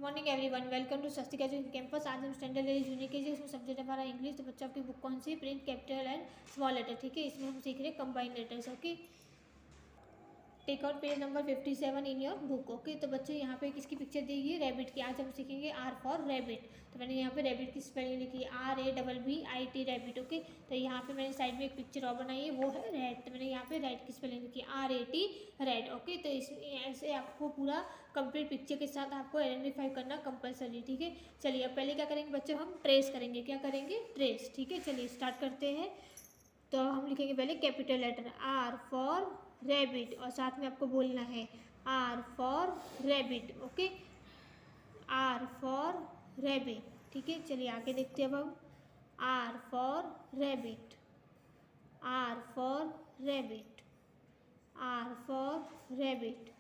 Morning everyone, welcome to Swastik education campus. आज हम standard junior के जी, इसमें सब्जेक्ट हमारा इंग्लिश। तो बच्चों आपकी बुक कौन सी? Print, capital and small letter. ठीक है, इसमें हम सीख रहे हैं combined letters. Okay, take out page number 57 in your book. Okay, तो बच्चे यहाँ पे किसकी पिक्चर दी गई है? रैबिट की। आज हम सीखेंगे आर फॉर रैबिट। तो मैंने यहाँ पे रैबिट की स्पेलिंग लिखी है RABBIT रैबिट। ओके, तो यहाँ पे मैंने साइड में एक पिक्चर और बनाई है, वो है रेड। तो मैंने यहाँ पे रेड की स्पेलिंग लिखी है RAT रेड। ओके, तो इसमें ऐसे आपको पूरा कंप्लीट पिक्चर के साथ आपको आइडेंटिफाई करना कंपलसरी। ठीक है, चलिए अब पहले क्या करेंगे बच्चों? हम ट्रेस करेंगे। क्या करेंगे? ट्रेस। ठीक है, चलिए स्टार्ट करते हैं। तो हम लिखेंगे पहले capital letter R for rabbit, और साथ में आपको बोलना है R for rabbit. Okay, R for rabbit. ठीक है, चलिए आगे देखते हैं अब हम। R for rabbit, R for rabbit, R for rabbit,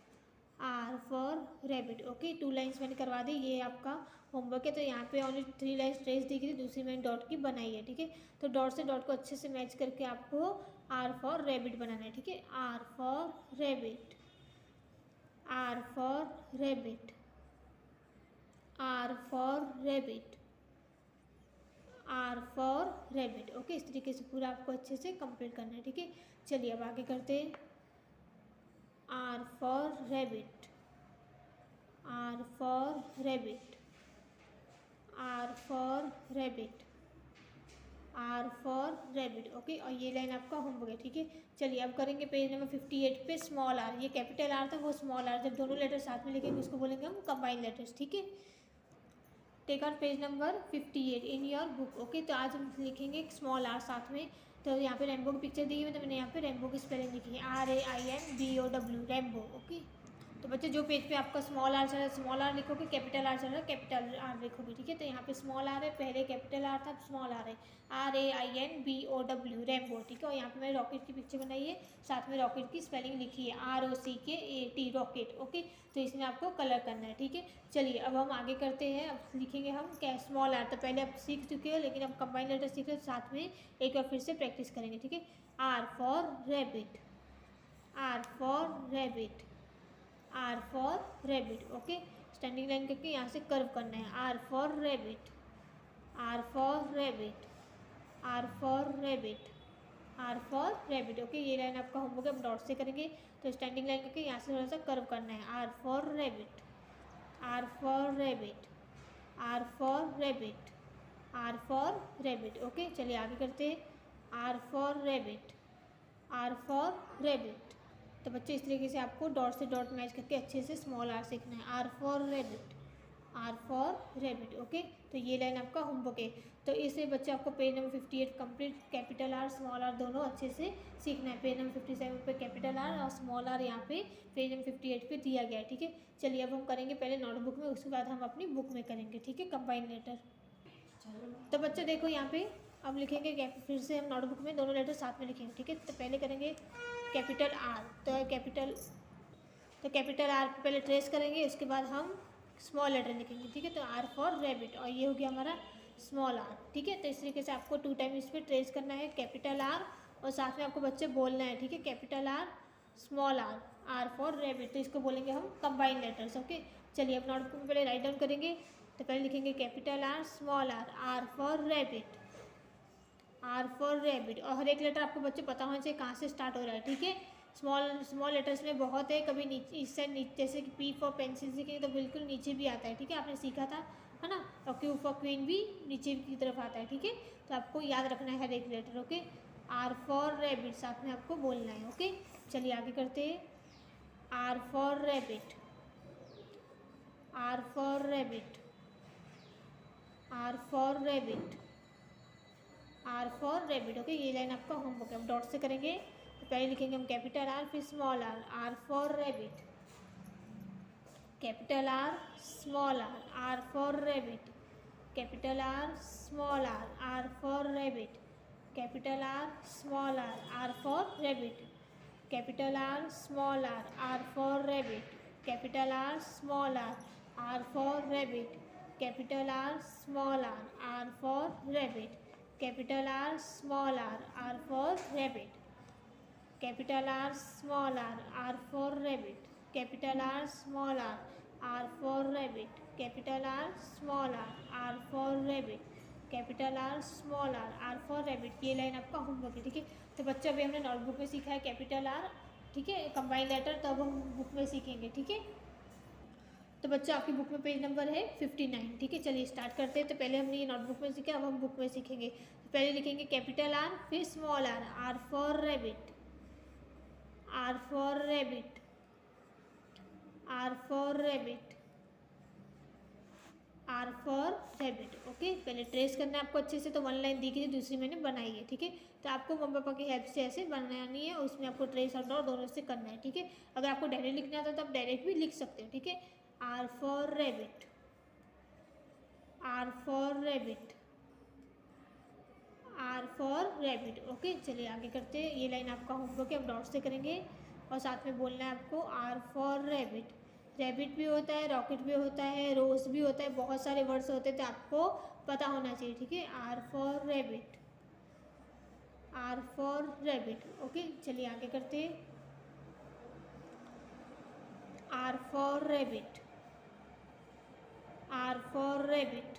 R for rabbit. Okay, 2 lines मैंने करवा दी। ये आपका होमवर्क है। तो यहाँ पे ओनली 3 लाइन्स ट्रेस दी गई, दूसरी मैंने डॉट की बनाई है। ठीक है, तो डॉट से डॉट को अच्छे से मैच करके आपको आर फॉर रैबिट बनाना है। ठीक है, R for rabbit, R for rabbit, R for rabbit, R for rabbit. Okay, इस तरीके से पूरा आपको अच्छे से कंप्लीट करना है। ठीक है, चलिए अब आगे करते हैं। R for rabbit, R for rabbit, R for rabbit, R for rabbit. Okay, और ये लाइन आपका होमवर्क है। ठीक है, चलिए अब करेंगे पेज नंबर 58 पे स्मॉल आर। ये कैपिटल आर था, वो स्मॉल आर। जब दोनों लेटर साथ में लिखेंगे उसको बोलेंगे हम कंबाइन लेटर्स। ठीक है, take out page number 58 in your book. Okay, तो आज हम लिखेंगे स्मॉल आर साथ में। तो यहाँ पे रेनबो की पिक्चर दी हुई है, तो मैंने यहाँ पे रेनबो की स्पेलिंग लिखी है RAINBOW रेनबो। ओके, तो बच्चे जो पेज पे आपका स्मॉल आर चल रहा है स्मॉल आर लिखोगे, कैपिटल आर चल रहा है कैपिटल आर लिखोगे। ठीक है, तो यहाँ पे स्मॉल आर है, पहले कैपिटल आर था, स्मॉल आर है RAINBOW रेनबो। ठीक है, और यहाँ पे मैंने रॉकेट की पिक्चर बनाई है, साथ में रॉकेट की स्पेलिंग लिखी है ROCKAT रॉकेट। ओके, तो इसमें आपको कलर करना है। ठीक है, चलिए अब हम आगे करते हैं। अब लिखेंगे हम क्या? Small R. तो पहले आप सीख चुके हो, लेकिन अब कंबाइन लेटर सीख रहे हो, साथ में एक बार फिर से प्रैक्टिस करेंगे। ठीक है, R for rabbit, R for rabbit, R for rabbit. Okay, standing line करके यहाँ से कर्व करना है। R for rabbit, R for rabbit, R for rabbit, R for rabbit. Okay, ये लाइन आपका होमवर्क है, हम डॉट से करेंगे। तो स्टैंडिंग लाइन करके यहाँ से थोड़ा सा कर्व करना है। R for rabbit, R for rabbit, R for rabbit, R for rabbit. Okay, चलिए आगे करते हैं। R for rabbit, R for rabbit. तो बच्चे इस तरीके से आपको डॉट से डॉट मैच करके अच्छे से स्मॉल आर सीखना है। R for rabbit, R for rabbit. Okay, तो ये लाइन आपका होमवर्क है। तो इसे बच्चे आपको page number 58 complete capital R small R दोनों अच्छे से सीखना है। पेज नंबर 57 पे कैपिटल आर और स्मॉल आर यहाँ पे पेज नंबर 58 पे दिया गया है। ठीक है, चलिए अब हम करेंगे पहले नोटबुक में, उसके बाद हम अपनी बुक में करेंगे। ठीक है, कंबाइन लेटर। तो बच्चे देखो यहाँ पे अब लिखेंगे, फिर से हम नोटबुक में दोनों लेटर साथ में लिखेंगे। ठीक है, तो पहले करेंगे कैपिटल आर। तो कैपिटल आर पहले ट्रेस करेंगे, उसके बाद हम स्मॉल लेटर लिखेंगे। ठीक है, तो आर फॉर रैबिट, और ये हो गया हमारा स्मॉल आर। ठीक है, तो इस तरीके से आपको 2 टाइम इस पर ट्रेस करना है कैपिटल आर, और साथ में आपको बच्चे बोलना है। ठीक है, capital R small R, R for rabbit. तो इसको बोलेंगे हम कंबाइन लेटर्स। ओके, चलिए अब नोटबुक में पहले राइट डाउन करेंगे। तो पहले लिखेंगे capital R small R for rabbit, R for rabbit. और हर एक लेटर आपको बच्चे पता होना चाहिए कहाँ से स्टार्ट हो रहा है। ठीक है, स्मॉल लेटर्स में बहुत है, कभी नीचे इस साइड नीचे, जैसे कि P फॉर पेंसिल सीखेंगे तो बिल्कुल नीचे भी आता है। ठीक है, आपने सीखा था है ना। और Q फॉर क्वीन भी नीचे की तरफ आता है। ठीक है, तो आपको याद रखना है हर एक letter. Okay, R for rabbit साथ में आपको बोलना है। ओके, चलिए आगे करते हैं। R for rabbit, R for rabbit, R for rabbit, R for rabbit. Okay, ये लाइन आपका होमवर्क है, हम डॉट से करेंगे। तो पहले लिखेंगे हम कैपिटल आर, फिर small R, R for rabbit, capital R small R for rabbit, capital R small R for rabbit, capital R small R for rabbit, capital R small R for rabbit, capital R small R for rabbit, capital R small R for rabbit, capital R small R for rabbit, capital R small R for rabbit, capital R small R for rabbit, capital R small R for rabbit, capital R small R for rabbit. ये line आपका homework है, ठीक है। तो बच्चों अभी हमने notebook में सीखा है कैपिटल आर, ठीक है, कंबाइंड लेटर, तो अब हम बुक में सीखेंगे, ठीक है। तो बच्चों आपकी बुक में पेज नंबर है 59, ठीक है। चलिए स्टार्ट करते हैं। तो पहले हमने ये नोटबुक में सीखा, अब हम बुक में सीखेंगे। तो पहले लिखेंगे कैपिटल आर, फिर small R for rabbit, R for rabbit, R for rabbit, R for rabbit. Okay, पहले ट्रेस करना है आपको अच्छे से। तो वन लाइन दी गई थी, दूसरी मैंने बनाई है, ठीक है। तो आपको मम्मी पापा की हेल्प से ऐसे बनानी है, उसमें आपको ट्रेस और डॉट दोनों से करना है, ठीक है। अगर आपको डायरेक्ट लिखना आता है तो आप डायरेक्ट भी लिख सकते हो, ठीक है। R for rabbit, R for rabbit, R for rabbit. Okay, चलिए आगे करते हैं। ये लाइन आपका होमवर्क है, आप डॉट से करेंगे और साथ में बोलना है आपको आर फॉर रैबिट। रैबिट भी होता है, रॉकेट भी होता है, रोज भी होता है, बहुत सारे वर्ड्स होते हैं, तो आपको पता होना चाहिए, ठीक है। R for rabbit, R for rabbit. Okay, चलिए आगे करते हैं। R for rabbit, R for rabbit,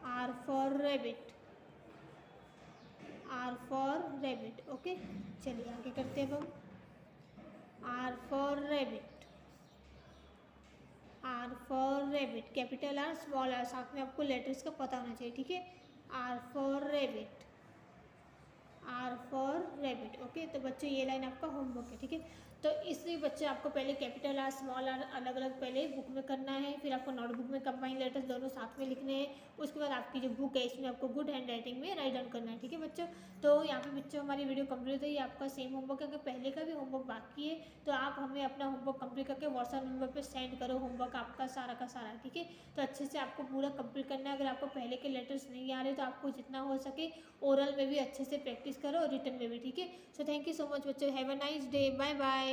R for rabbit, R for rabbit. Okay, चलिए आगे करते हैं अब हम। R for rabbit, R for rabbit, capital R small R, साथ में आपको लेटर्स का पता होना चाहिए, ठीक है। R for rabbit, R for rabbit. Okay, तो बच्चों ये लाइन आपका होमवर्क है, ठीक है। तो इसलिए बच्चे आपको पहले कैपिटल आर स्मॉल आर अलग अलग पहले बुक में करना है, फिर आपको नोटबुक में कंबाइंड लेटर्स दोनों साथ में लिखने हैं। उसके बाद आपकी जो बुक है इसमें आपको गुड हैंड राइटिंग में राइट डाउन करना है, ठीक है बच्चों। तो यहाँ पे बच्चों हमारी वीडियो कंप्लीट हुई, आपका सेम होमवर्क है। अगर पहले का भी होमवर्क बाकी है तो आप हमें अपना होमवर्क कंप्लीट करके व्हाट्सएप नंबर पर सेंड करो, होमवर्क आपका सारा का सारा, ठीक है। तो अच्छे से आपको पूरा कंप्लीट करना है। अगर आपको पहले के लेटर्स नहीं आ रहे तो आपको जितना हो सके ओरल में भी अच्छे से प्रैक्टिस करो और रिटर्न में भी, ठीक है। So thank you so much बच्चों, have a nice day, bye bye.